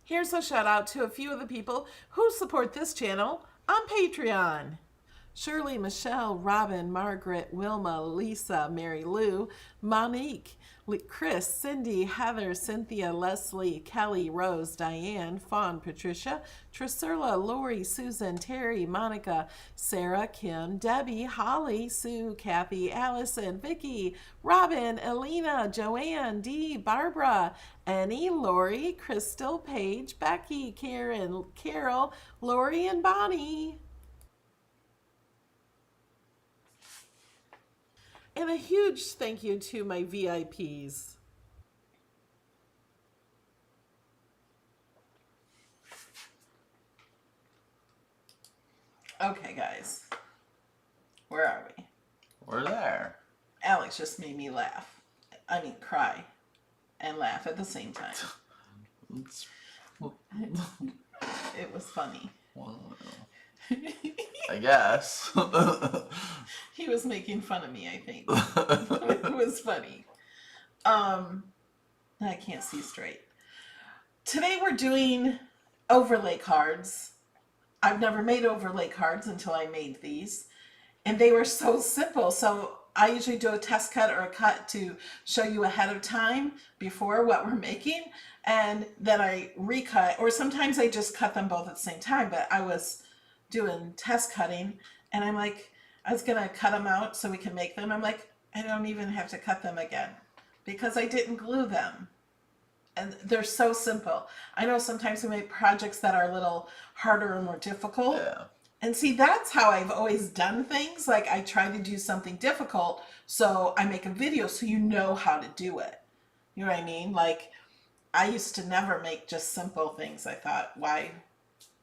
Here's a shout out to a few of the people who support this channel on Patreon. Shirley, Michelle, Robin, Margaret, Wilma, Lisa, Mary Lou, Monique, Chris, Cindy, Heather, Cynthia, Leslie, Kelly, Rose, Diane, Fawn, Patricia, Trisula, Lori, Susan, Terry, Monica, Sarah, Kim, Debbie, Holly, Sue, Kathy, Allison, Vicky, Robin, Elena, Joanne, Dee, Barbara, Annie, Lori, Crystal, Paige, Becky, Karen, Carol, Lori, and Bonnie. And a huge thank you to my VIPs. Okay, guys. Where are we? We're there. Alex just made me laugh. I mean, cry and laugh at the same time. It was funny. Well, I guess. He was making fun of me, I think. It was funny. I can't see straight. Today we're doing overlay cards. I've never made overlay cards until I made these. And they were so simple. So I usually do a test cut or a cut to show you ahead of time before what we're making. And then I recut, or sometimes I just cut them both at the same time. But I was doing test cutting and I'm like, I was gonna cut them out so we can make them. I'm like, I don't even have to cut them again because I didn't glue them. And they're so simple. I know sometimes we make projects that are a little harder and more difficult. Yeah. And see, that's how I've always done things. Like I try to do something difficult, so I make a video so you know how to do it. You know what I mean? Like I used to never make just simple things. I thought, why?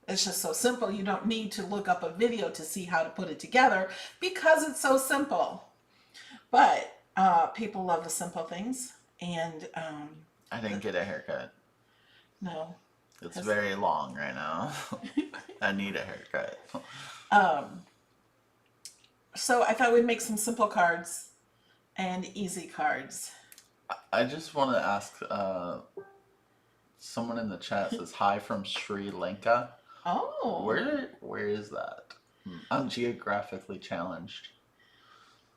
It's just so simple. You don't need to look up a video to see how to put it together because it's so simple. But people love the simple things. And I didn't get a haircut. no. It's very long right now. I need a haircut. So I thought we'd make some simple cards and easy cards. I just want to ask, someone in the chat says hi from Sri Lanka. Oh. Where is that? I'm geographically challenged.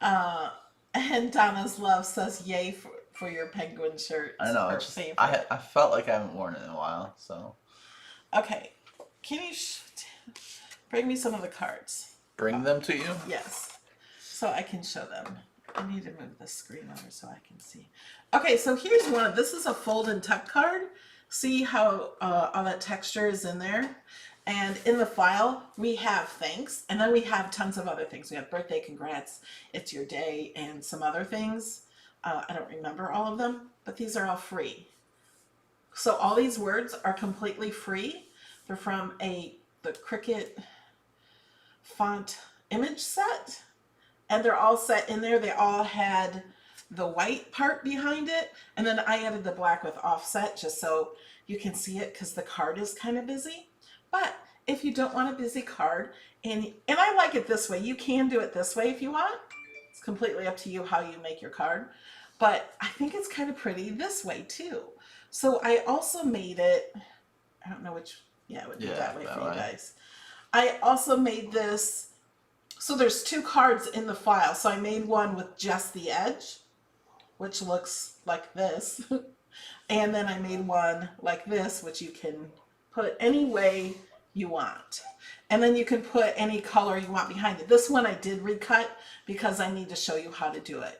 And Donna's Love says yay for your penguin shirt. I know. I felt like I haven't worn it in a while. So. Okay. Can you bring me some of the cards? Bring them to you? Yes. So I can show them. I need to move the screen over so I can see. Okay, so here's one. This is a fold and tuck card. See how all that texture is in there? And in the file, we have thanks, and then we have tons of other things. We have birthday, congrats, it's your day, and some other things. I don't remember all of them, but these are all free. So all these words are completely free. They're from the Cricut font image set, and they're all set in there. They all had the white part behind it, and then I added the black with offset just so you can see it because the card is kind of busy. But if you don't want a busy card, and I like it this way, you can do it this way if you want. It's completely up to you how you make your card. But I think it's kind of pretty this way too. So I also made it, I don't know which, yeah, it would be that way for you guys. I also made this, so there's two cards in the file. So I made one with just the edge, which looks like this. And then I made one like this, which you can put any way you want. And then you can put any color you want behind it. This one I did recut because I need to show you how to do it.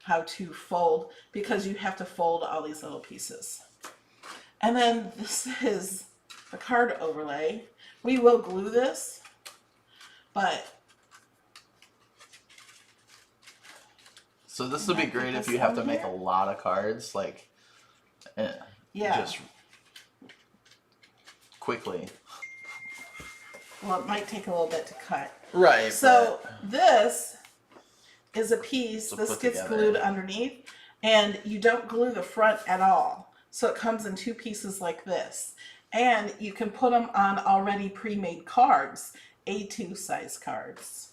How to fold, because you have to fold all these little pieces. And then this is the card overlay. We will glue this, but... So this would be great if you have to make a lot of cards, like, just quickly. Well, it might take a little bit to cut. Right. So this is a piece. This gets glued underneath, and you don't glue the front at all. So it comes in two pieces like this. And you can put them on already pre-made cards, A2 size cards.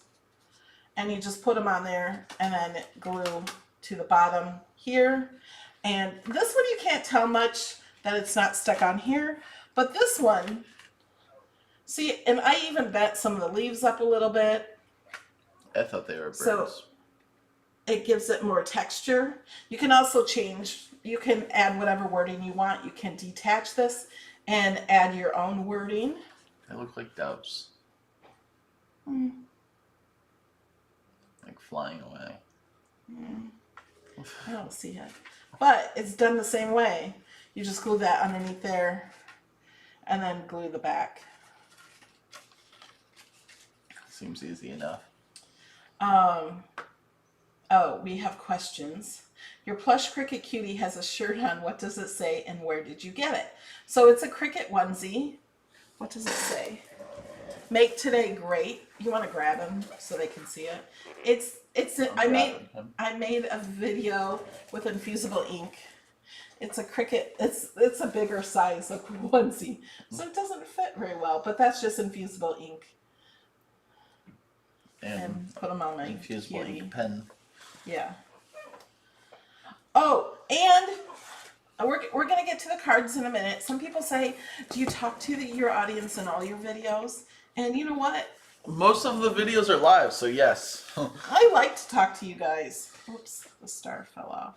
And you just put them on there and then glue to the bottom here. And this one you can't tell much that it's not stuck on here, But this one, see, and I even bent some of the leaves up a little bit. I thought they were birds. So it gives it more texture. You can also change, you can add whatever wording you want. You can detach this and add your own wording. They look like doves. Like flying away. I don't see it. But it's done the same way. You just glue that underneath there and then glue the back. Seems easy enough. Oh, we have questions. Your plush Cricut cutie has a shirt on. What does it say and where did you get it? So it's a Cricut onesie. What does it say? Make today great. You want to grab him so they can see it. I made a video with infusible ink. It's a Cricut. It's a bigger size of onesie, so it doesn't fit very well. But that's just infusible ink. And put them on my infusible cutie. ink pen. Yeah. Oh, and we're gonna get to the cards in a minute. Some people say, "Do you talk to your audience in all your videos?" And you know what? Most of the videos are live, so yes. I like to talk to you guys. Oops, the star fell off.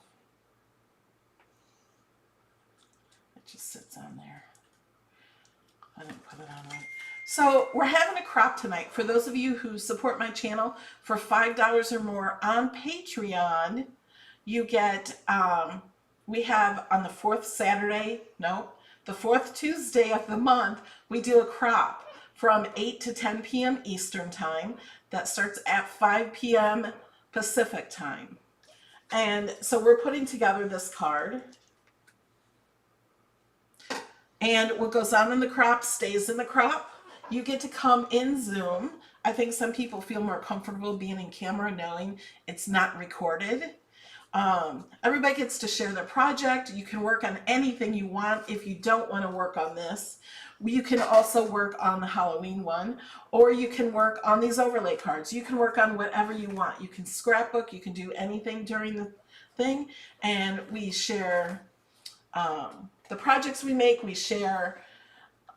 It just sits on there. I didn't put it on right. So we're having a crop tonight. For those of you who support my channel for $5 or more on Patreon, you get, we have on the the fourth Tuesday of the month, we do a crop from 8 to 10 p.m. Eastern time. That starts at 5 p.m. Pacific time. And so we're putting together this card. And what goes on in the crop stays in the crop. You get to come in Zoom. I think some people feel more comfortable being in camera knowing it's not recorded. Everybody gets to share their project. You can work on anything you want. If you don't want to work on this, you can also work on the Halloween one, or you can work on these overlay cards. You can work on whatever you want. You can scrapbook, you can do anything during the thing, and we share the projects we make. We share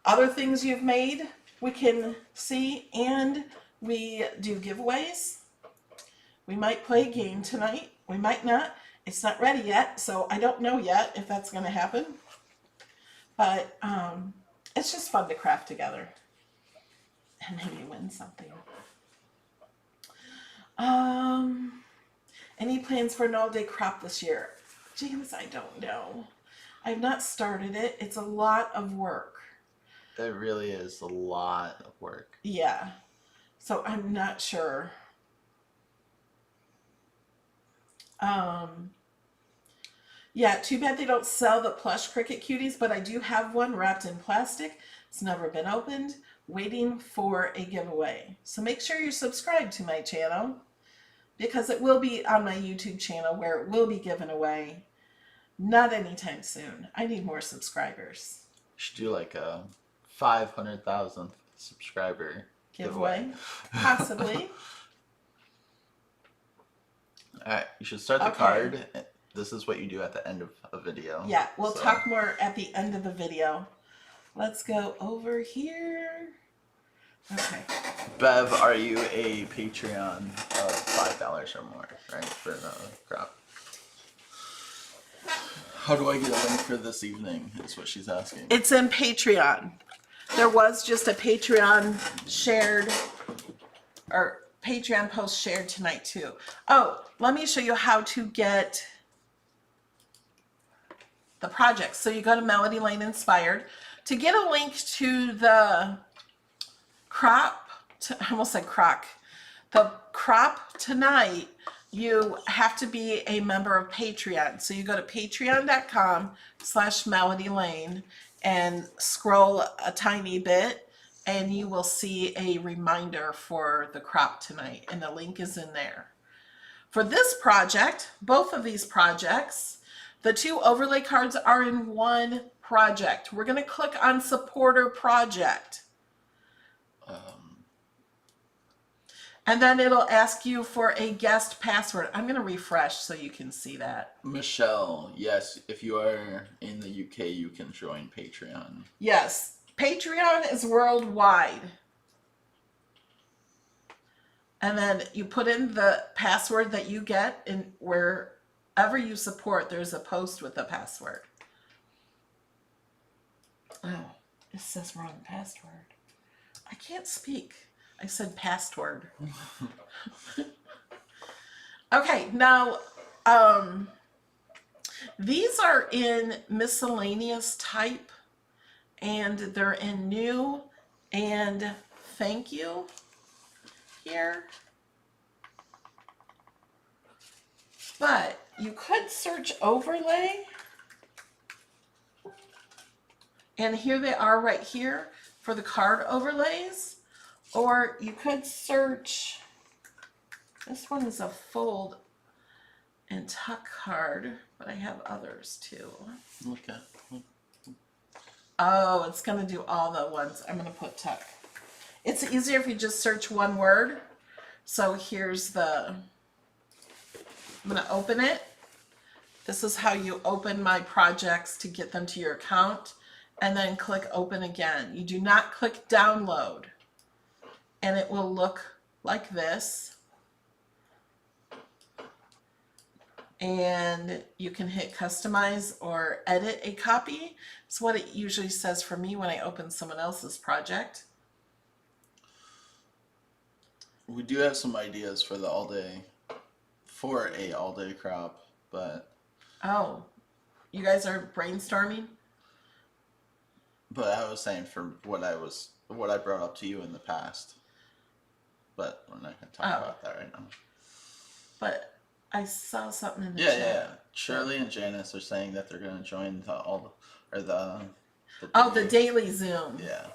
other things you've made, we can see, and we do giveaways. We might play a game tonight. We might not. It's not ready yet, so I don't know yet if that's going to happen. But it's just fun to craft together and maybe win something. Any plans for an all-day crop this year? James, I don't know. I've not started it. It's a lot of work. It really is a lot of work. Yeah. So I'm not sure. Yeah, too bad they don't sell the plush Cricut cuties, but I do have one wrapped in plastic. It's never been opened, waiting for a giveaway. So make sure you're subscribed to my channel, because it will be on my YouTube channel where it will be given away. Not anytime soon. I need more subscribers. You should do like a 500,000th subscriber giveaway. Possibly. Alright, you should start the card. This is what you do at the end of a video. Yeah, we'll talk more at the end of the video. Let's go over here. Okay. Bev, are you a Patreon of $5 or more, right, for the crop? How do I get a link for this evening, is what she's asking. It's in Patreon. There was just a Patreon shared, or Patreon post shared tonight too. Oh, let me show you how to get the project. So you go to Melody Lane Inspired. To get a link to the crop, I almost said crock, the crop tonight, you have to be a member of Patreon. So you go to patreon.com/melodylane and scroll a tiny bit, and you will see a reminder for the crop tonight, and the link is in there. For this project, both of these projects, the two overlay cards are in one project. We're going to click on Supporter Project. And then it'll ask you for a guest password. I'm going to refresh so you can see that. Michelle, yes, if you are in the UK, you can join Patreon. Yes, Patreon is worldwide. And then you put in the password that you get, and wherever you support, there's a post with a password. Oh, it says wrong password. I can't speak. I said password. Okay, now these are in miscellaneous type, and they're in new and thank you here. But you could search overlay, and here they are right here for the card overlays. Or you could search, this one is a fold and tuck card, but I have others too. Okay. Oh, it's going to do all the ones. I'm going to put tuck. It's easier if you just search one word. So here's the, I'm going to open it. This is how you open my projects to get them to your account, and then click open again. You do not click download, and it will look like this. And you can hit customize or edit a copy. It's what it usually says for me when I open someone else's project. We do have some ideas for the all day crop, but Oh, you guys are brainstorming? I was saying for what I brought up to you in the past. But we're not going to talk about that right now. But I saw something in the chat. chat. Yeah. Shirley and Janice are saying that they're going to join the daily Zoom. Yeah.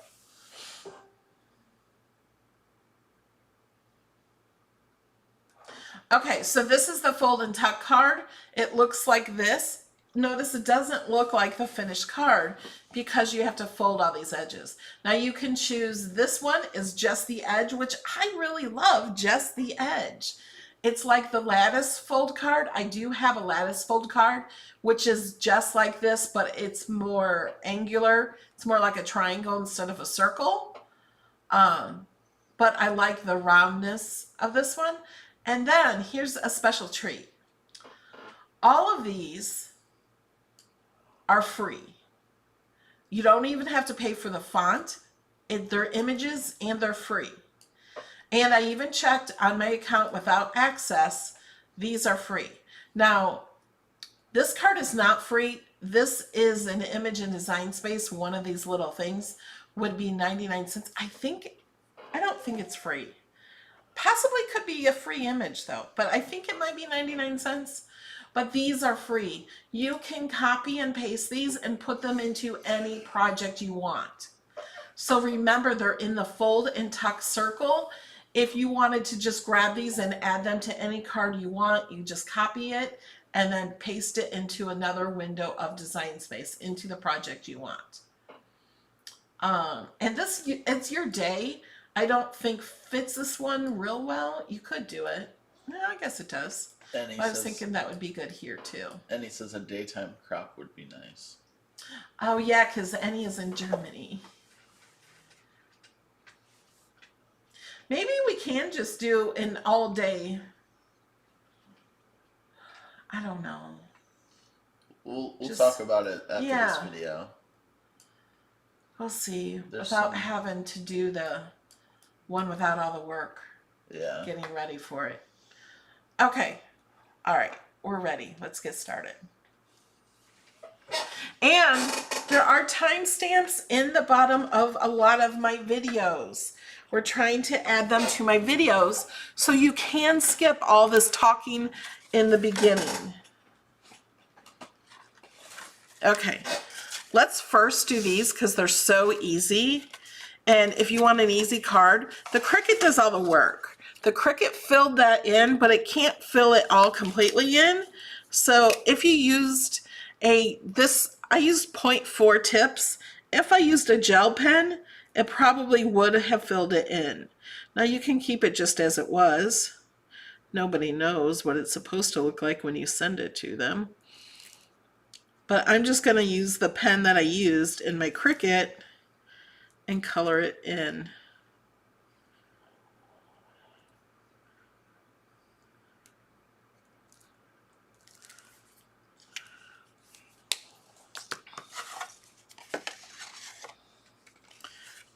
Okay, so this is the fold and tuck card. It looks like this. Notice it doesn't look like the finished card because you have to fold all these edges. Now you can choose, this one is just the edge, which I really love, just the edge. It's like the lattice fold card. I do have a lattice fold card, which is just like this, but it's more angular. It's more like a triangle instead of a circle. But I like the roundness of this one. And then here's a special treat. All of these are free. You don't even have to pay for the font. They're images and they're free. And I even checked on my account without access. These are free. Now, this card is not free. This is an image in Design Space. One of these little things would be 99 cents. I don't think it's free. Possibly could be a free image though, but I think it might be 99 cents. But these are free. You can copy and paste these and put them into any project you want. So remember, they're in the fold and tuck circle. If you wanted to just grab these and add them to any card you want, you just copy it and then paste it into another window of Design Space into the project you want. And this, it's your day. I don't think fits this one real well. You could do it. No, I guess it does. I was thinking that would be good here too. And he says a daytime crop would be nice. Oh yeah, because Annie is in Germany. Maybe we can just do an all day. I don't know. We'll talk about it after this video. We'll see. Without having to do the one without all the work. Yeah. Getting ready for it. Okay. All right. We're ready. Let's get started. And there are timestamps in the bottom of a lot of my videos. We're trying to add them to my videos so you can skip all this talking in the beginning. Okay. Let's first do these because they're so easy. And if you want an easy card, the Cricut does all the work. The Cricut filled that in, but it can't fill it all completely in. So if you used I used 0.4 tips. If I used a gel pen, it probably would have filled it in. Now you can keep it just as it was. Nobody knows what it's supposed to look like when you send it to them. But I'm just going to use the pen that I used in my Cricut and color it in.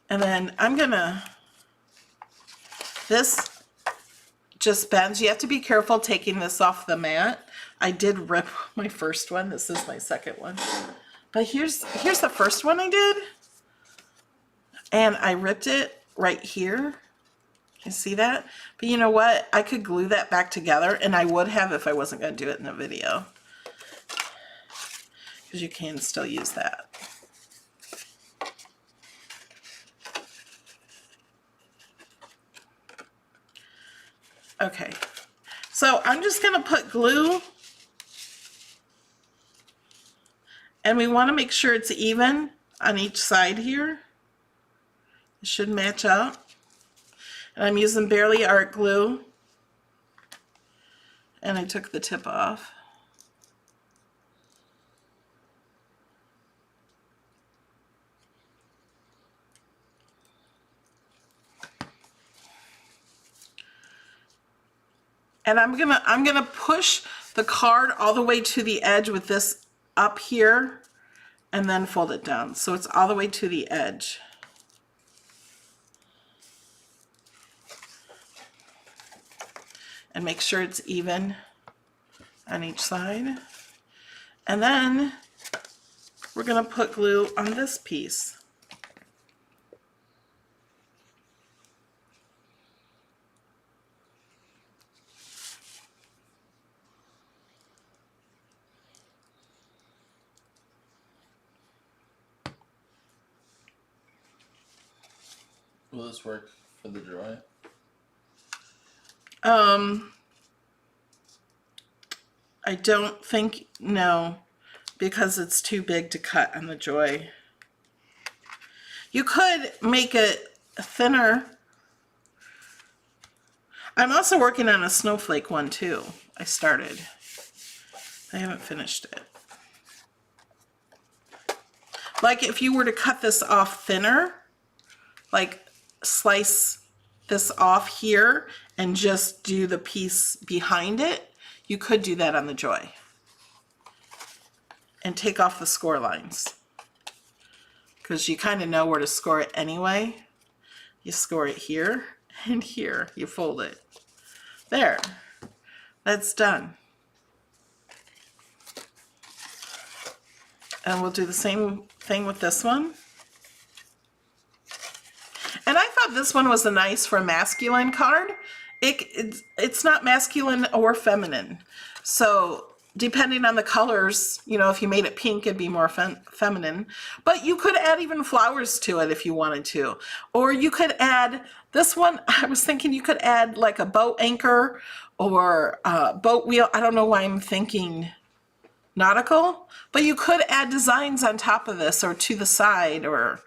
And then I'm gonna, this just bends. You have to be careful taking this off the mat. I did rip my first one. This is my second one. But here's the first one I did. And I ripped it right here. You see that? But you know what? I could glue that back together, and I would have if I wasn't gonna do it in the video. Because you can still use that. Okay, so I'm just going to put glue, and we want to make sure it's even on each side here. It should match up. And I'm using Barely Art glue, and I took the tip off. And I'm gonna push the card all the way to the edge with this up here and then fold it down. So it's all the way to the edge. And make sure it's even on each side. And then we're gonna put glue on this piece. Will this work for the joy? I don't think, no, because it's too big to cut on the joy. You could make it thinner. I'm also working on a snowflake one too. I started. I haven't finished it. Like if you were to cut this off thinner, like slice this off here and just do the piece behind it, you could do that on the joy. And take off the score lines. Because you kind of know where to score it anyway. You score it here and here. You fold it. There. That's done. And we'll do the same thing with this one. And I thought this one was a nice for a masculine card. It's not masculine or feminine. So depending on the colors, you know, if you made it pink, it'd be more feminine. But you could add even flowers to it if you wanted to. Or you could add, this one, I was thinking you could add like a boat anchor or a boat wheel. I don't know why I'm thinking nautical. But you could add designs on top of this or to the side or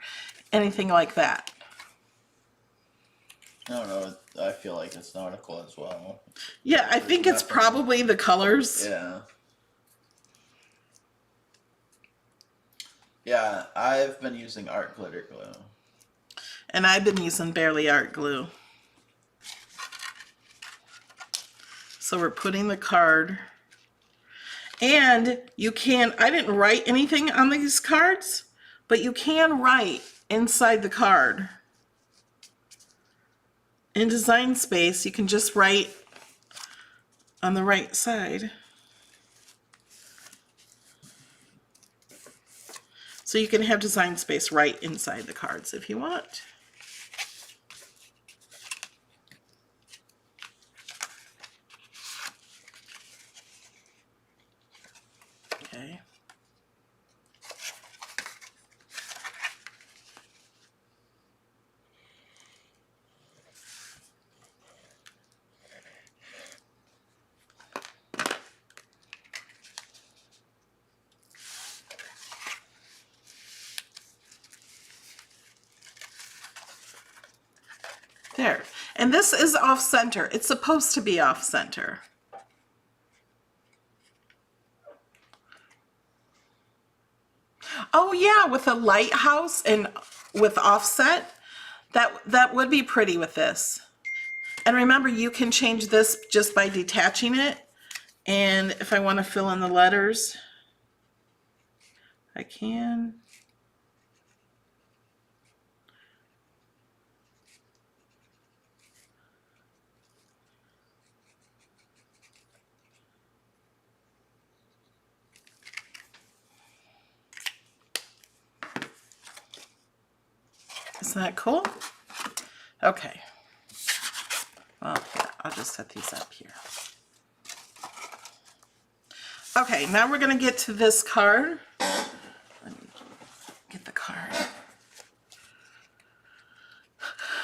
anything like that. I don't know. I feel like it's nautical as well. Yeah, I think it's probably the colors. Yeah. Yeah, I've been using art glitter glue. And I've been using Barely Art glue. So we're putting the card. And you can, I didn't write anything on these cards, but you can write inside the card. In Design Space, you can just write on the right side. So you can have Design Space right inside the cards if you want. Okay. And this is off center. It's supposed to be off center. Oh yeah, with a lighthouse and with offset, that would be pretty with this. And remember, you can change this just by detaching it. And if I want to fill in the letters, I can. Isn't that cool? Okay. Well, yeah, I'll just set these up here. Okay, now we're going to get to this card. Let me get the card.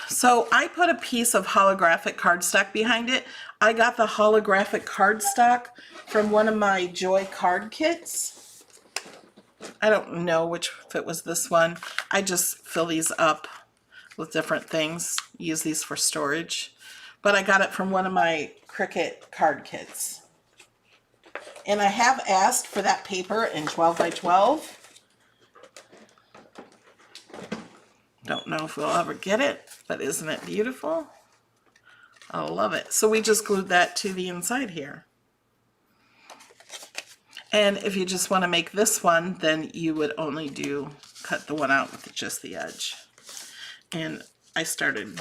So I put a piece of holographic cardstock behind it. I got the holographic cardstock from one of my Joy card kits. I don't know if it was this one. I just fill these up with different things. Use these for storage. But I got it from one of my Cricut card kits. And I have asked for that paper in 12 by 12. Don't know if we'll ever get it, but isn't it beautiful? I love it. So we just glued that to the inside here. And if you just want to make this one, then you would only cut the one out with just the edge. And I started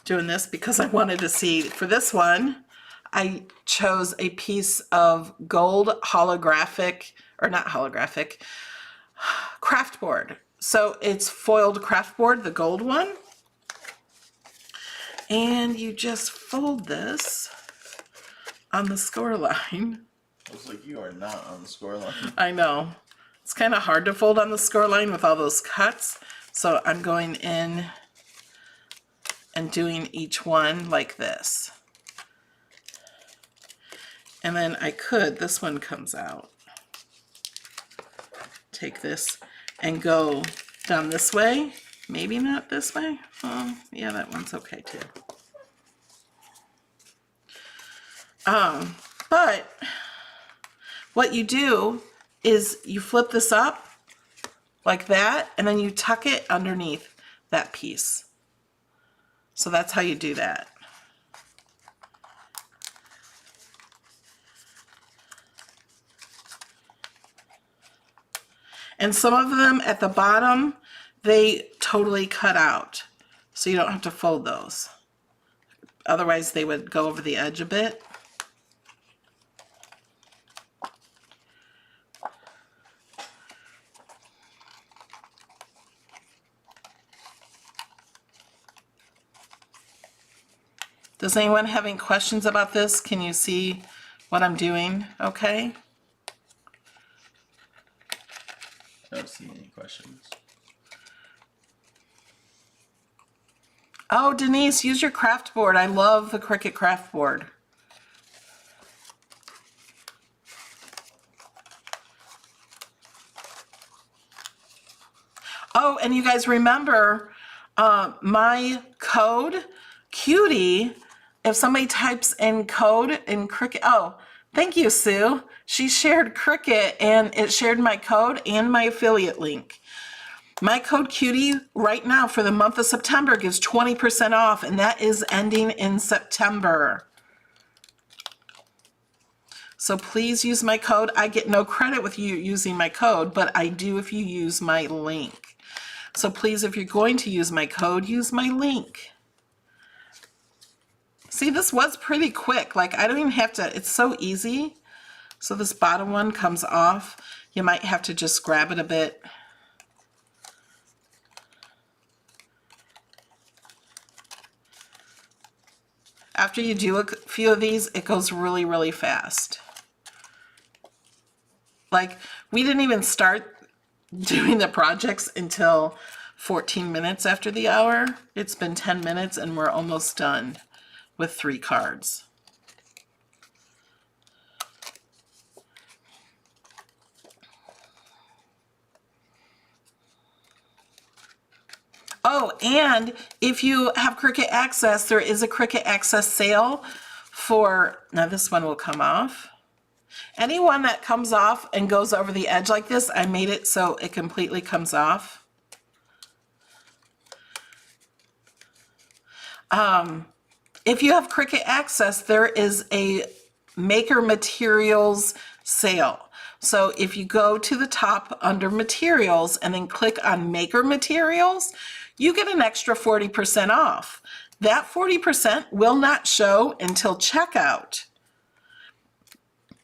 doing this because I wanted to see, for this one, I chose a piece of gold holographic, or not holographic, craft board. So it's foiled craft board, the gold one. And you just fold this on the score line. Looks like you are not on the score line. I know. It's kind of hard to fold on the score line with all those cuts. So I'm going in and doing each one like this. And then this one comes out. Take this and go down this way. Maybe not this way. Oh, yeah, that one's okay too. But what you do is you flip this up like that, and then you tuck it underneath that piece. So that's how you do that. And some of them at the bottom, they totally cut out. So you don't have to fold those. Otherwise they would go over the edge a bit. Does anyone have any questions about this? Can you see what I'm doing? Okay. I don't see any questions. Oh, Denise, use your craft board. I love the Cricut craft board. Oh, and you guys remember my code, Cutie, if somebody types in code in Cricut, oh, thank you, Sue. She shared Cricut and it shared my code and my affiliate link. My code Cutie right now for the month of September gives 20% off, and that is ending in September. So please use my code. I get no credit with you using my code, but I do if you use my link. So please, if you're going to use my code, use my link. See, this was pretty quick. Like, I don't even have to, it's so easy. So this bottom one comes off. You might have to just grab it a bit. After you do a few of these, it goes really, really fast. Like, we didn't even start doing the projects until 14 minutes after the hour. It's been 10 minutes and we're almost done with 3 cards. Oh, and if you have Cricut Access, there is a Cricut Access sale for, now this one will come off. Anyone that comes off and goes over the edge like this, I made it so it completely comes off. If you have Cricut Access, there is a Maker Materials sale. So if you go to the top under Materials and then click on Maker Materials, you get an extra 40% off. That 40% will not show until checkout.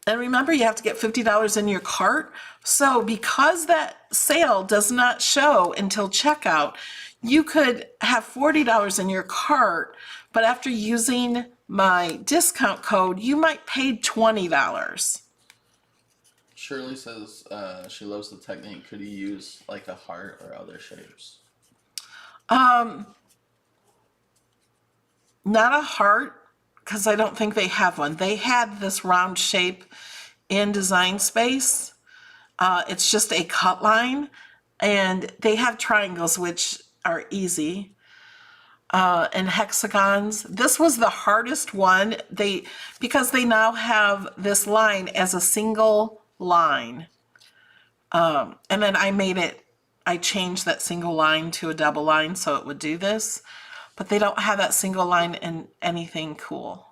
And remember, you have to get $50 in your cart. So because that sale does not show until checkout, you could have $40 in your cart, but after using my discount code, you might pay $20. Shirley says she loves the technique. Could you use like a heart or other shapes? Not a heart, because I don't think they have one. They had this round shape in Design Space. It's just a cut line, and they have triangles, which are easy, and hexagons. This was the hardest one, because they now have this line as a single line. And then I changed that single line to a double line so it would do this. But they don't have that single line in anything cool.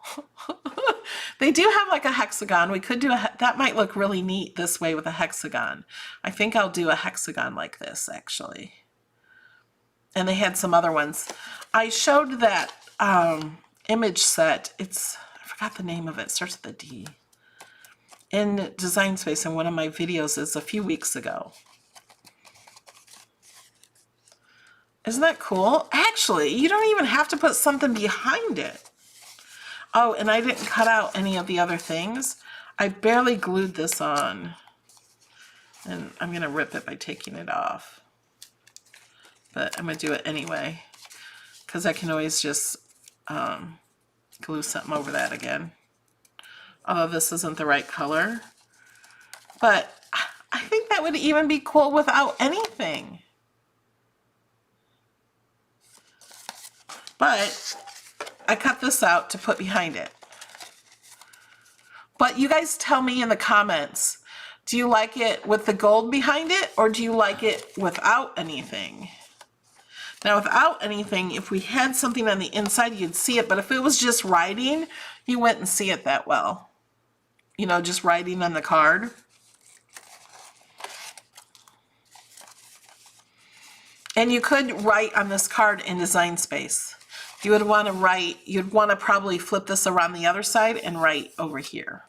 They do have like a hexagon. We could do that might look really neat this way with a hexagon. I think I'll do a hexagon like this actually. And they had some other ones. I showed that image set. I forgot the name of it. It starts with a D. In Design Space in one of my videos is a few weeks ago. Isn't that cool? Actually, you don't even have to put something behind it. Oh, and I didn't cut out any of the other things. I barely glued this on. And I'm going to rip it by taking it off. But I'm going to do it anyway, because I can always just glue something over that again. Although this isn't the right color. But I think that would even be cool without anything. But I cut this out to put behind it. But you guys tell me in the comments, do you like it with the gold behind it, or do you like it without anything? Now without anything, if we had something on the inside, you'd see it, but if it was just writing, you wouldn't see it that well. You know, just writing on the card. And you could write on this card in Design Space. You would want to write, you'd want to probably flip this around the other side and write over here.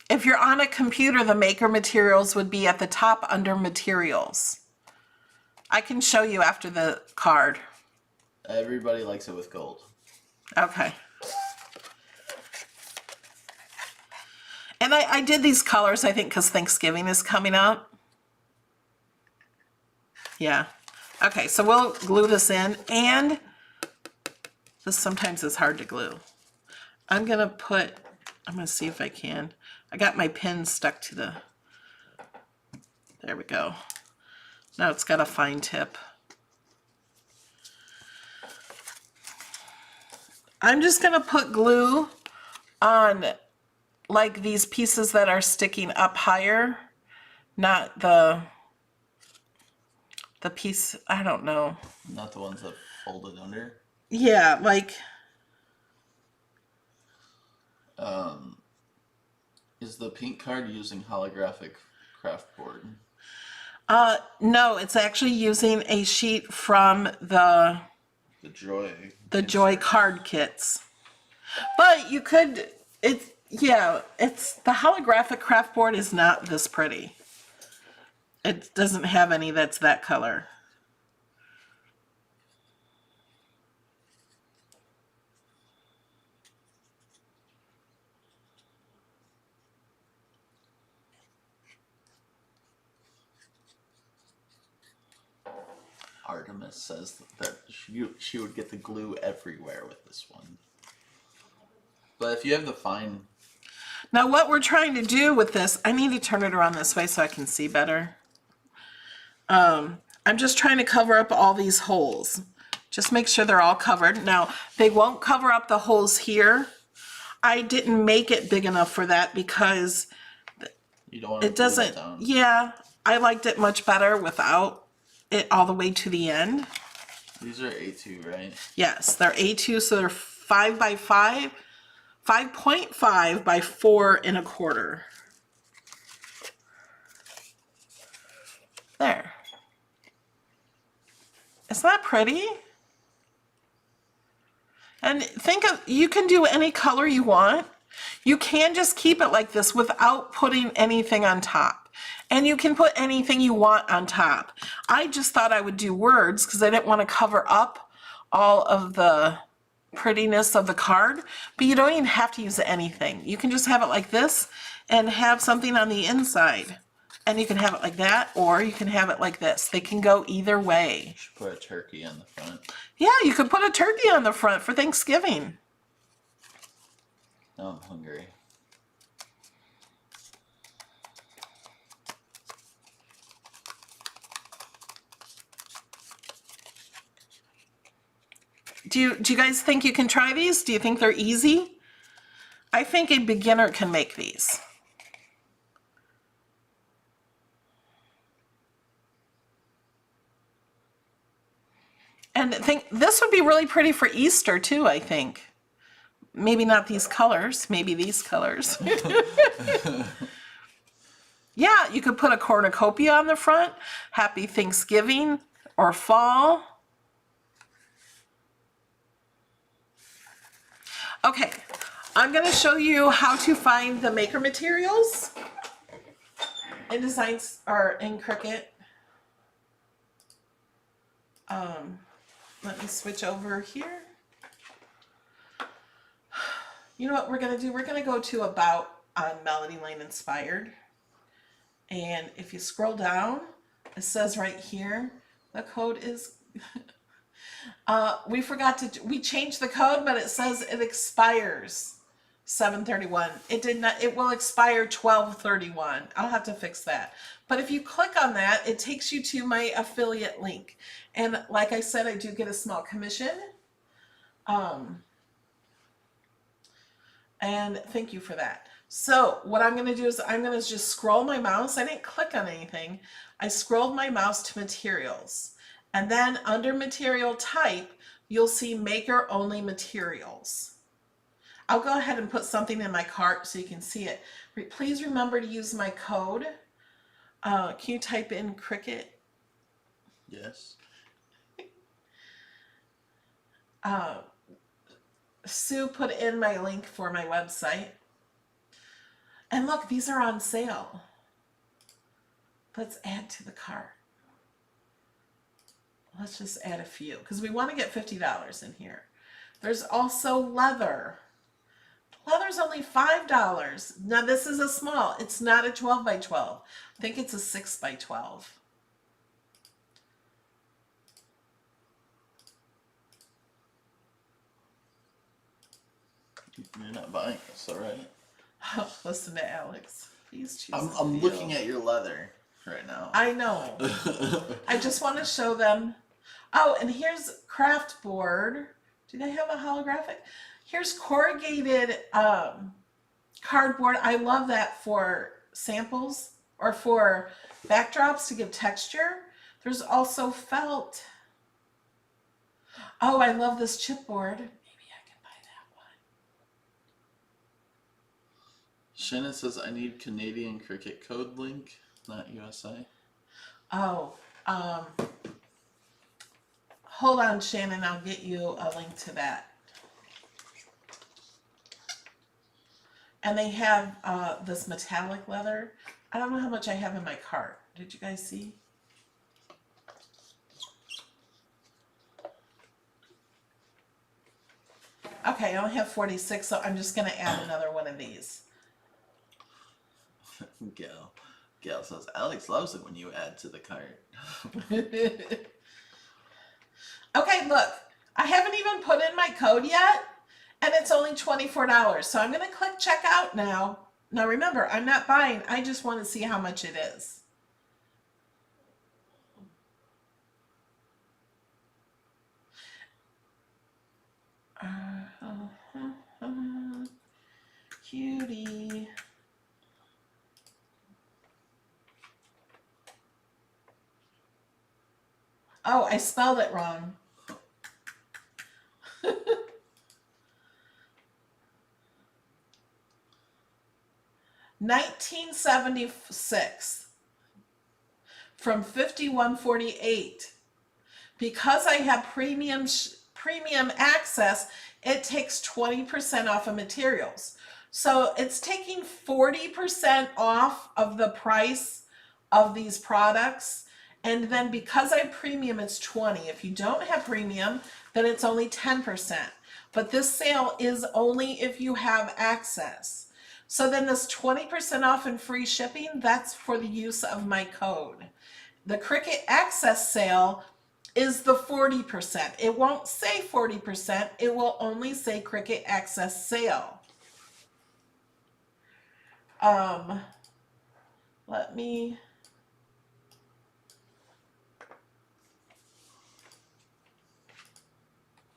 If you're on a computer, the Maker Materials would be at the top under Materials. I can show you after the card. Everybody likes it with gold. Okay. And I did these colors, I think, because Thanksgiving is coming up. Yeah. Okay, so we'll glue this in, and this sometimes is hard to glue. I'm going to see if I can. I got my pin stuck to the, there we go. Now it's got a fine tip. I'm just going to put glue on like these pieces that are sticking up higher, not the piece, I don't know. Not the ones that folded under? Yeah, like. Is the pink card using holographic craft board? No, it's actually using a sheet from the Joy card kits. But you could, it's the holographic craft board is not this pretty. It doesn't have any that's that color. Artemis says that she would get the glue everywhere with this one. But if you have the fine... Now what we're trying to do with this, I need to turn it around this way so I can see better. I'm just trying to cover up all these holes. Just make sure they're all covered. Now, they won't cover up the holes here. I didn't make it big enough for that because You don't want to it doesn't, it down. yeah, I liked it much better without it all the way to the end. These are A2, right? Yes, they're A2, so they're 5 by 5, 5.5 by 4 1/4. There. Isn't that pretty? And think of, you can do any color you want. You can just keep it like this without putting anything on top. And you can put anything you want on top. I just thought I would do words because I didn't want to cover up all of the prettiness of the card. But you don't even have to use anything. You can just have it like this and have something on the inside. And you can have it like that, or you can have it like this. They can go either way. You should put a turkey on the front. Yeah, you could put a turkey on the front for Thanksgiving. Now I'm hungry. Do you guys think you can try these? Do you think they're easy? I think a beginner can make these. And think this would be really pretty for Easter too, I think. Maybe not these colors, maybe these colors. Yeah, you could put a cornucopia on the front, Happy Thanksgiving or fall. Okay, I'm gonna show you how to find the maker materials in Designs or in Cricut. Let me switch over here. You know what we're gonna do? We're gonna go to About on Melody Lane Inspired. And if you scroll down, it says right here, the code is, we changed the code, but it says it expires 7/31. It did not, it will expire 12/31. I'll have to fix that. But if you click on that, it takes you to my affiliate link. And like I said, I do get a small commission. And thank you for that. So what I'm gonna do is I'm gonna just scroll my mouse. I didn't click on anything. I scrolled my mouse to materials. And then under material type, you'll see maker only materials. I'll go ahead and put something in my cart so you can see it. Please remember to use my code. Can you type in Cricut? Yes. Sue put in my link for my website. And look, these are on sale. Let's add to the cart. Let's just add a few because we want to get $50 in here. There's also leather. Leather's only $5. Now this is a small. It's not a 12 by 12. I think it's a 6 by 12. You're not buying this, all right? Oh, listen to Alex. Please choose. I'm looking at your leather right now. I know. I just want to show them. Oh, and here's craft board. Do they have a holographic? Here's corrugated cardboard. I love that for samples or for backdrops to give texture. There's also felt. Oh, I love this chipboard. Maybe I can buy that one. Shannon says I need Canadian Cricut code link, not USA. Oh, hold on, Shannon. I'll get you a link to that. And they have this metallic leather. I don't know how much I have in my cart. Did you guys see? Okay, I only have 46, so I'm just going to add another one of these. Gail says, Alex loves it when you add to the cart. Okay, look. I haven't even put in my code yet, and it's only $24. So I'm going to click checkout now. Now remember, I'm not buying. I just want to see how much it is. Cutie. Oh, I spelled it wrong. 1976 from 5148. Because I have premium access, it takes 20% off of materials. So it's taking 40% off of the price of these products. And then because I have premium, it's 20. If you don't have premium, then it's only 10%. But this sale is only if you have access. So then this 20% off and free shipping, that's for the use of my code. The Cricut Access sale is the 40%. It won't say 40%. It will only say Cricut Access sale. Let me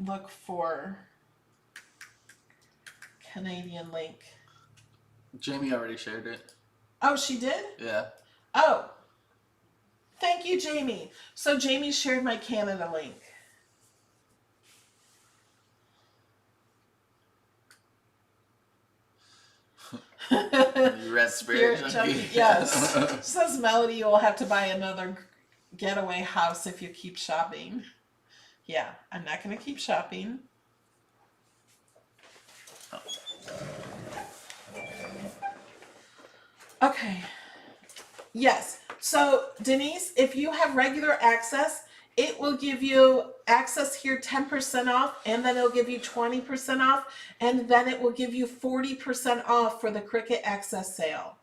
look for Canadian link. Jamie already shared it. Oh, she did? Yeah. Oh, thank you, Jamie. So Jamie shared my Canada link. You read Spirit Junkie? Yes. Says Melody, you will have to buy another getaway house if you keep shopping. Yeah, I'm not going to keep shopping. Okay. Yes. So Denise, if you have regular access, it will give you access here 10% off, and then it'll give you 20% off, and then it will give you 40% off for the Cricut Access sale.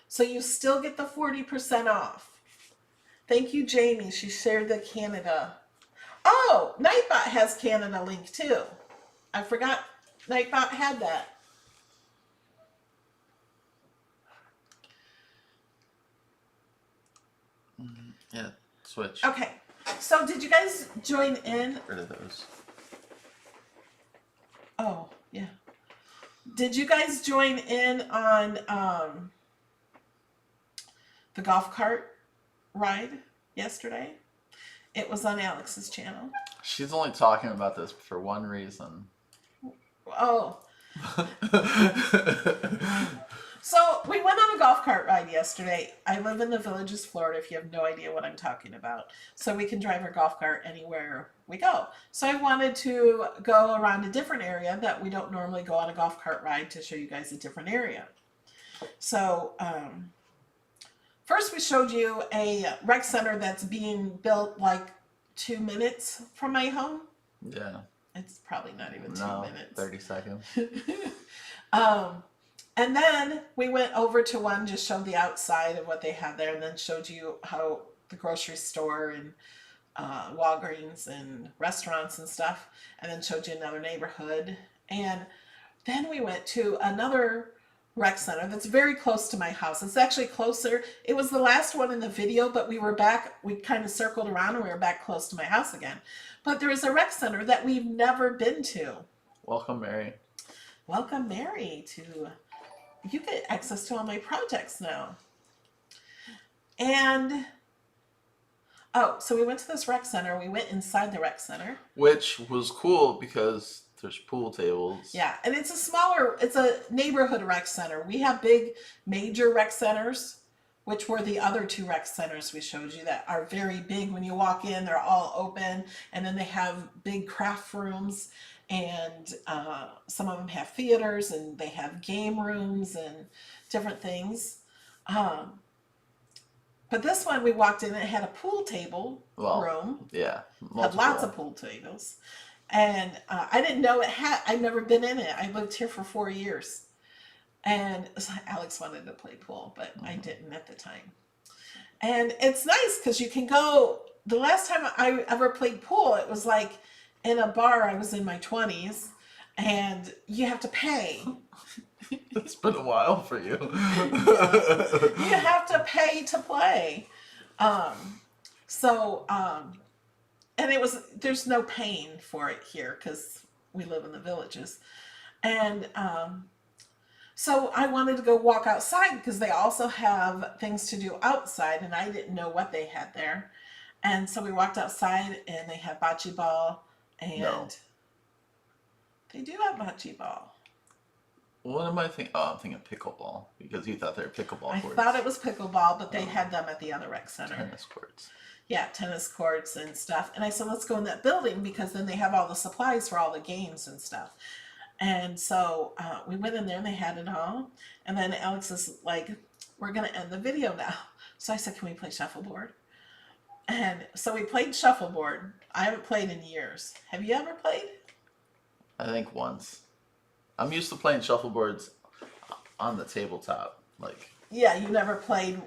So you still get the 40% off. Thank you, Jamie. She shared the Canada. Oh, Nightbot has Canada link too. I forgot Nightbot had that. Yeah, switch. Okay. So did you guys join in? Get rid of those. Oh, yeah. Did you guys join in on the golf cart ride yesterday? It was on Alex's channel. She's only talking about this for one reason. Oh. So we went on a golf cart ride yesterday. I live in the Villages, Florida, if you have no idea what I'm talking about. So we can drive our golf cart anywhere we go. So I wanted to go around a different area that we don't normally go on a golf cart ride to show you guys a different area. So first we showed you a rec center that's being built like 2 minutes from my home. Yeah. It's probably not even 2 minutes. 30 seconds. And then we went over to one, just showed the outside of what they have there, and then showed you how the grocery store and Walgreens and restaurants and stuff, and then showed you another neighborhood. And then we went to another rec center that's very close to my house. It's actually closer. It was the last one in the video, but we were back, we kind of circled around and we were back close to my house again. But there is a rec center that we've never been to. Welcome, Mary. Welcome, Mary, to... You get access to all my projects now. And, oh, so we went to this rec center. We went inside the rec center. Which was cool because there's pool tables. Yeah, and it's a smaller, it's a neighborhood rec center. We have big major rec centers, which were the other two rec centers we showed you that are very big. When you walk in, they're all open, and then they have big craft rooms. And some of them have theaters, and they have game rooms and different things. But this one, we walked in and it had a pool table room. Yeah. Had lots of pool tables. And I didn't know it had, I'd never been in it. I lived here for 4 years. And Alex wanted to play pool, but I didn't at the time. And it's nice because you can go, the last time I ever played pool, it was like, in a bar. I was in my 20s, and you have to pay. It's been a while for you. You have to pay to play. And there's no paying for it here because we live in the villages. And so I wanted to go walk outside because they also have things to do outside, and I didn't know what they had there. And so we walked outside, and they had bocce ball, and No. they do have bocce ball. What am I thinking? Oh, I'm thinking pickleball because you thought they were pickleball I courts. thought it was pickleball, but they had them at the other rec center. Tennis courts. Yeah, tennis courts and stuff. And I said, let's go in that building because then they have all the supplies for all the games and stuff. And so we went in there and they had it all. And then Alex is like, we're going to end the video now. So I said, can we play shuffleboard? And so we played shuffleboard. I haven't played in years. Have you ever played? I think once. I'm used to playing shuffleboards on the tabletop. Like. Yeah, you never played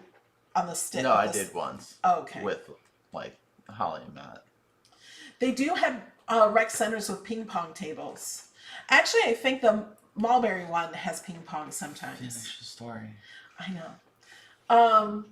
on the stick. No, I did once. Oh, okay. With like Holly and Matt. They do have rec centers with ping pong tables. Actually, I think the Mulberry one has ping pong sometimes. Finish the story. I know.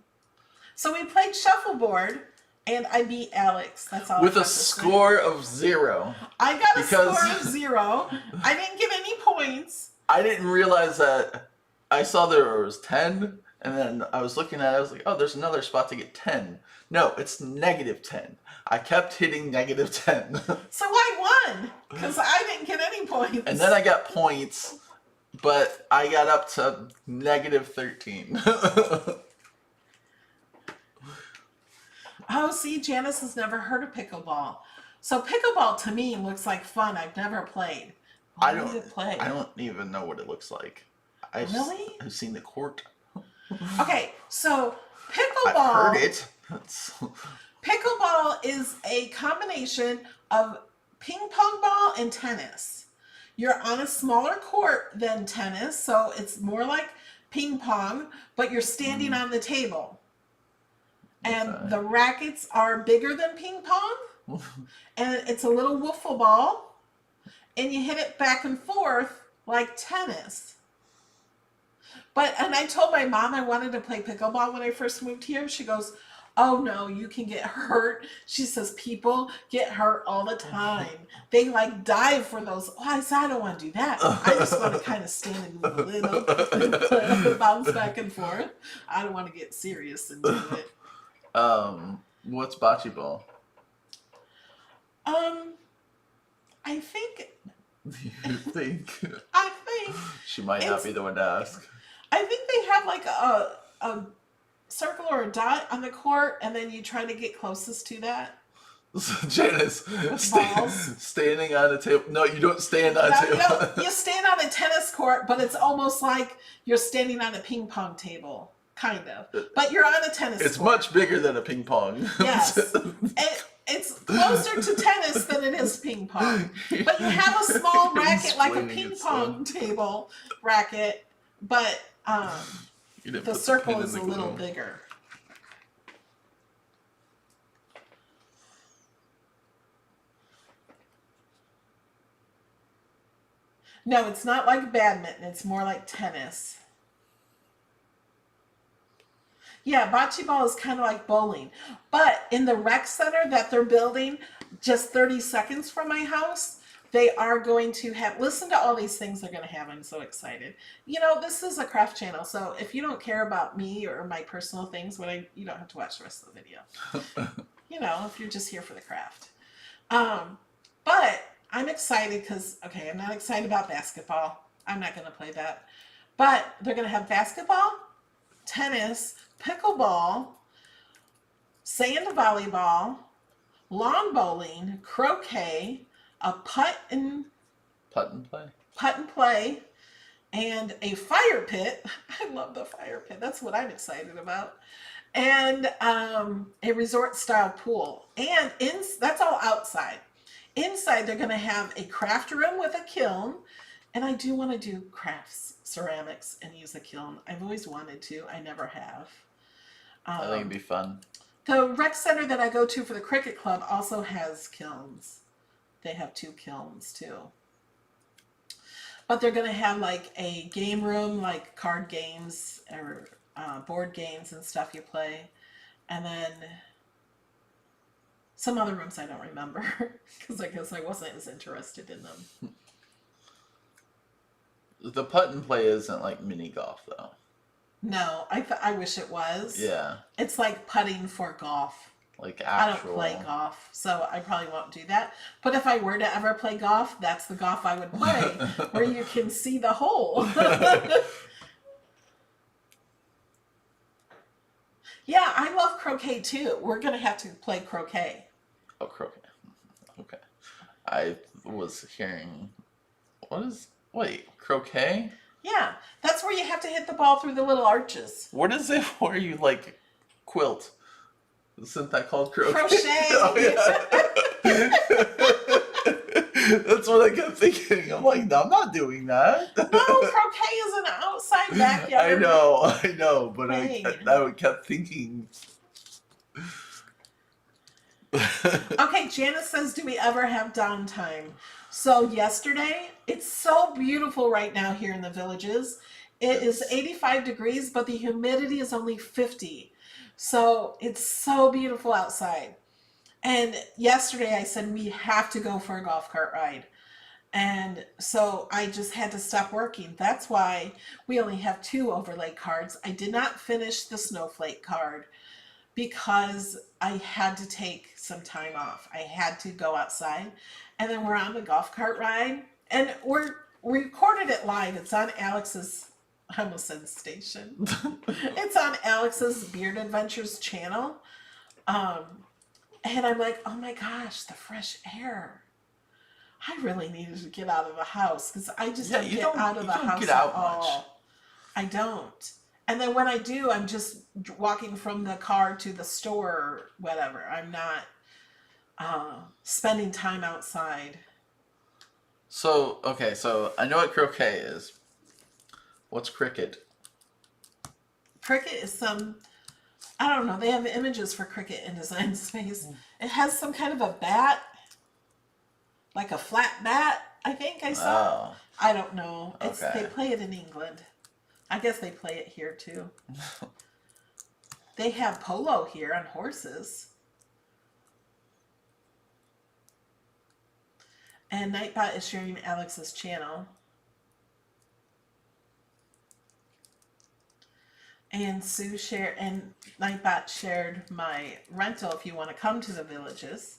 So we played shuffleboard, and I beat Alex. That's all. With a score of 0. I got a score of 0. I didn't get any points. I didn't realize that. I saw there was 10, and then I was looking at it. I was like, oh, there's another spot to get 10. No, it's -10. I kept hitting -10. So I won because I didn't get any points. And then I got points, but I got up to -13. Oh, see, Janice has never heard of pickleball. So pickleball to me looks like fun. I've never played. I What does it play? don't even know what it looks like. Really? I've seen the court. Okay, so pickleball. I've heard it. Pickleball is a combination of ping pong ball and tennis. You're on a smaller court than tennis, so it's more like ping pong, but you're standing on the table. And Okay. the rackets are bigger than ping pong, and it's a little wiffle ball, and you hit it back and forth like tennis. And I told my mom I wanted to play pickleball when I first moved here. She goes, oh no, you can get hurt. She says people get hurt all the time. They like dive for those. Oh, I said, I don't want to do that. I just want to kind of stand and move a little and bounce back and forth. I don't want to get serious and do it. What's bocce ball? I think You think? She might not be the one to ask. I think they have like a circle or a dot on the court, and then you try to get closest to that. So Janice, Balls. standing on a table. No, you don't stand on a table. No, you stand on a tennis court, but it's almost like you're standing on a ping pong table, kind of. But you're on a tennis It's court. much bigger than a ping pong. Yes. It's closer to tennis than it is ping pong. But you have a small racket like a Explaining ping it pong table racket, but You didn't the put circle pin in is the a little glue. bigger. No, it's not like badminton. It's more like tennis. Yeah, bocce ball is kind of like bowling. But in the rec center that they're building just 30 seconds from my house, they are going to have, listen to all these things they're going to have. I'm so excited. You know, this is a craft channel, so if you don't care about me or my personal things, you don't have to watch the rest of the video. You know, if you're just here for the craft. But I'm excited because, okay, I'm not excited about basketball. I'm not going to play that. But they're going to have basketball, tennis, pickleball, sand volleyball, lawn bowling, croquet, a putt and play, and a fire pit. I love the fire pit. That's what I'm excited about. And a resort style pool. And that's all outside. Inside, they're going to have a craft room with a kiln. And I do want to do crafts, ceramics, and use a kiln. I've always wanted to. I never have. I think it'd be fun. The rec center that I go to for the cricket club also has kilns. They have 2 kilns too. But they're gonna have like a game room, like card games or board games and stuff you play, and then some other rooms I don't remember because I guess I wasn't as interested in them. The putt and play isn't like mini golf though. No, I wish it was. Yeah. It's like putting for golf. Like I actual. don't play golf, so I probably won't do that. But if I were to ever play golf, that's the golf I would play, where you can see the hole. Yeah, I love croquet too. We're gonna have to play croquet. Oh, croquet. Okay. I was hearing. Wait, croquet? Yeah, that's where you have to hit the ball through the little arches. What is it where you like quilt? Isn't that called crochet? Crochet. Oh, yeah. That's what I kept thinking. I'm like, no, I'm not doing that. No, croquet is an outside backyard. I know, but Right. I kept thinking. Okay, Janice says, do we ever have downtime? So yesterday, it's so beautiful right now here in the Villages. It is 85 degrees, but the humidity is only 50. So it's so beautiful outside. And yesterday I said, we have to go for a golf cart ride. And so I just had to stop working. That's why we only have 2 overlay cards. I did not finish the snowflake card because I had to take some time off. I had to go outside. And then we're on the golf cart ride. And we recorded it live. It's on Alex's, I almost said station. It's on Alex's Beard Adventures channel. And I'm like, oh my gosh, the fresh air. I really needed to get out of the house because I just don't get out of the house get out at all. I don't. And then when I do, I'm just walking from the car to the store or whatever. I'm not spending time outside. So, okay, so I know what croquet is. What's Cricut? Cricut is I don't know, they have images for Cricut in Design Space. It has some kind of a bat, like a flat bat, I think I saw. Oh. I don't know. Okay. They play it in England. I guess they play it here too. They have polo here on horses. And Nightbot is sharing Alex's channel. And Sue shared, and Nightbot shared my rental if you want to come to the Villages.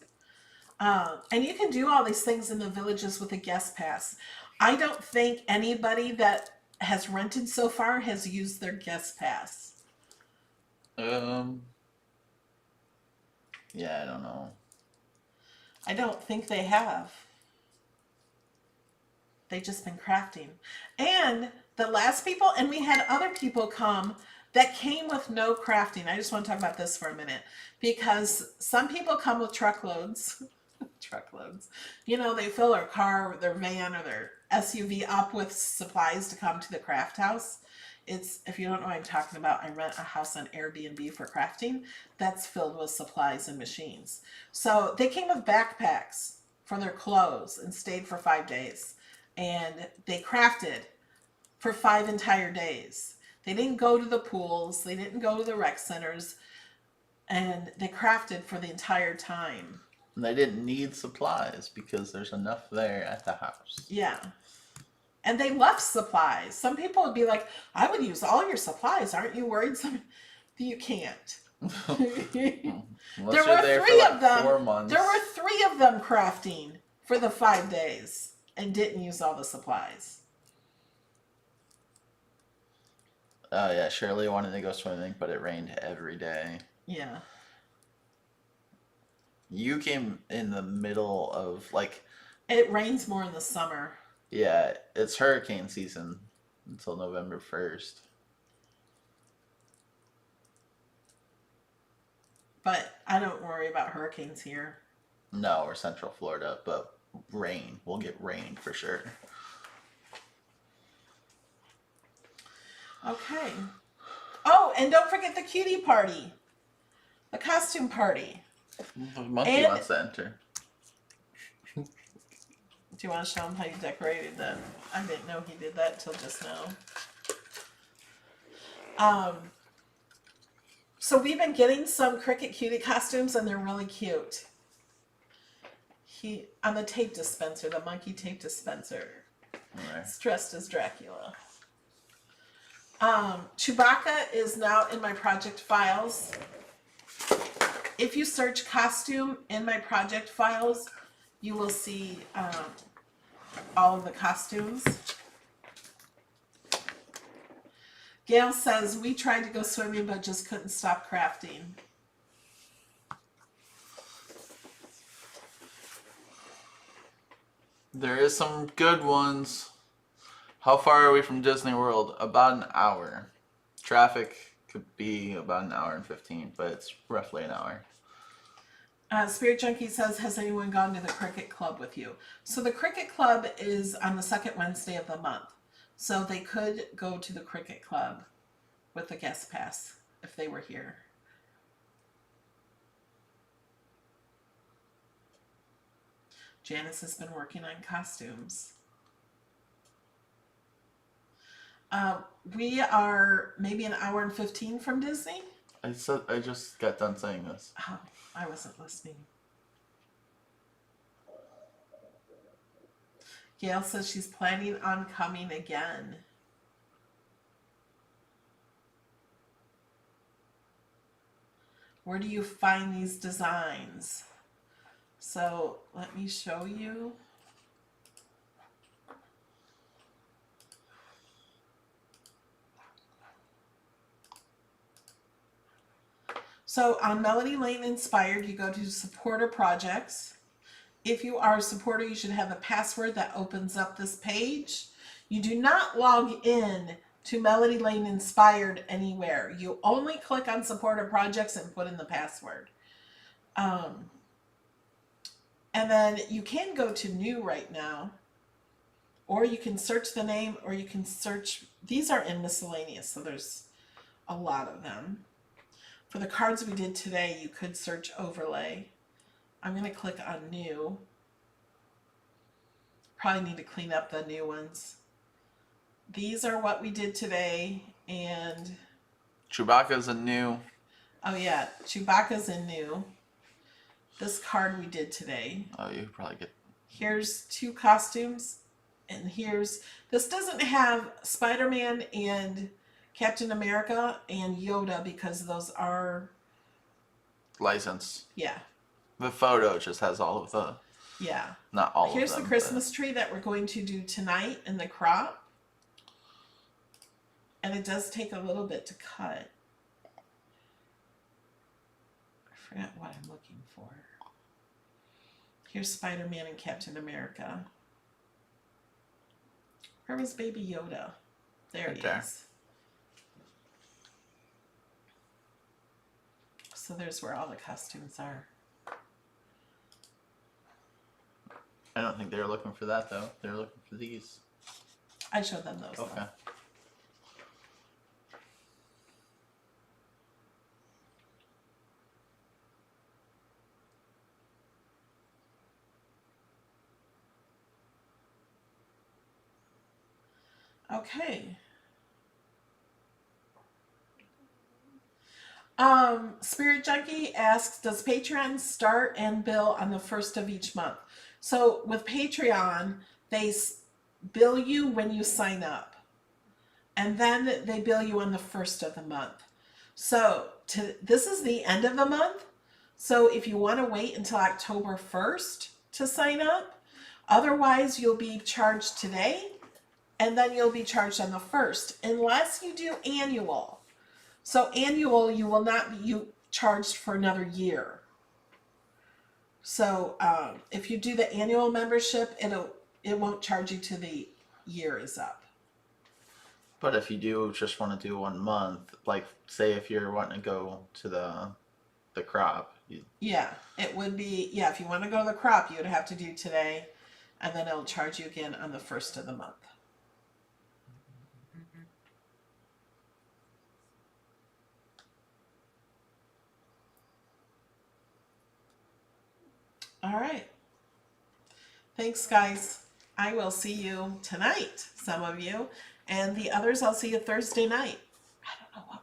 And you can do all these things in the Villages with a guest pass. I don't think anybody that has rented so far has used their guest pass. Yeah, I don't know. I don't think they have. They've just been crafting. And the last people, and we had other people come that came with no crafting. I just want to talk about this for a minute because some people come with truckloads. Truckloads. You know, they fill their car, their van, or their SUV up with supplies to come to the craft house. It's, if you don't know what I'm talking about, I rent a house on Airbnb for crafting that's filled with supplies and machines. So they came with backpacks for their clothes and stayed for 5 days. And they crafted for 5 entire days. They didn't go to the pools. They didn't go to the rec centers. And they crafted for the entire time. And they didn't need supplies because there's enough there at the house. Yeah. And they left supplies. Some people would be like, I would use all your supplies. Aren't you worried? You can't. There were 3 of them. 4 months. There were 3 of them crafting for the 5 days and didn't use all the supplies. Oh yeah, Shirley wanted to go swimming, but it rained every day. Yeah. You came in the middle of like... It rains more in the summer. Yeah, it's hurricane season until November 1st. But I don't worry about hurricanes here. No, we're Central Florida, but rain. We'll get rain for sure. Okay. Oh, and don't forget the cutie party. The costume party. The monkey And- wants to enter. Do Do you want to show him how you decorated that? I didn't know he did that till just now. So we've been getting some Cricut Cutie costumes, and they're really cute. On the tape dispenser, the monkey tape dispenser. Right. It's dressed as Dracula. Chewbacca is now in my project files. If you search costume in my project files, you will see all of the costumes. Gail says, we tried to go swimming but just couldn't stop crafting. There is some good ones. How far are we from Disney World? About an hour. Traffic could be about an hour and 15, but it's roughly an hour. Spirit Junkie says, has anyone gone to the Cricut Club with you? So the Cricut Club is on the second Wednesday of the month. So they could go to the Cricut Club with a guest pass if they were here. Janice has been working on costumes. We are maybe an hour and 15 from Disney. I just got done saying this. Oh, I wasn't listening. Gail says she's planning on coming again. Where do you find these designs? So let me show you. So on Melody Lane Inspired, you go to supporter projects. If you are a supporter, you should have a password that opens up this page. You do not log in to Melody Lane Inspired anywhere. You only click on supporter projects and put in the password. And then you can go to new right now, or you can search the name, or you can search, these are in miscellaneous, so there's a lot of them. For the cards we did today, you could search overlay. I'm going to click on new. Probably need to clean up the new ones. These are what we did today, and Chewbacca's a new. oh yeah, Chewbacca's in new. This card we did today. Oh, you probably get. Here's two costumes, and this doesn't have Spider-Man and Captain America and Yoda because those are License. yeah. The photo just has all of the. Yeah. Not all of them. Here's the Christmas tree that we're going to do tonight in the crop. And it does take a little bit to cut. I forgot what I'm looking for. Here's Spider-Man and Captain America. Where was Baby Yoda? There he is. So there's where all the costumes are. I don't think they were looking for that though. They were looking for these. I showed them those. Okay. Though. Okay. Spirit Junkie asks, does Patreon start and bill on the first of each month? So with Patreon, they bill you when you sign up. And then they bill you on the first of the month. So this is the end of the month. So if you want to wait until October 1st to sign up, otherwise you'll be charged today. And then you'll be charged on the 1st, unless you do annual. So annual, you will not be charged for another year. So if you do the annual membership, it won't charge you till the year is up. But if you do just want to do 1 month, like say if you're wanting to go to the crop. Yeah, it would be, yeah, if you want to go to the crop, you would have to do today, and then it'll charge you again on the 1st of the month. All right. Thanks, guys. I will see you tonight, some of you, and the others I'll see you Thursday night. I don't know why.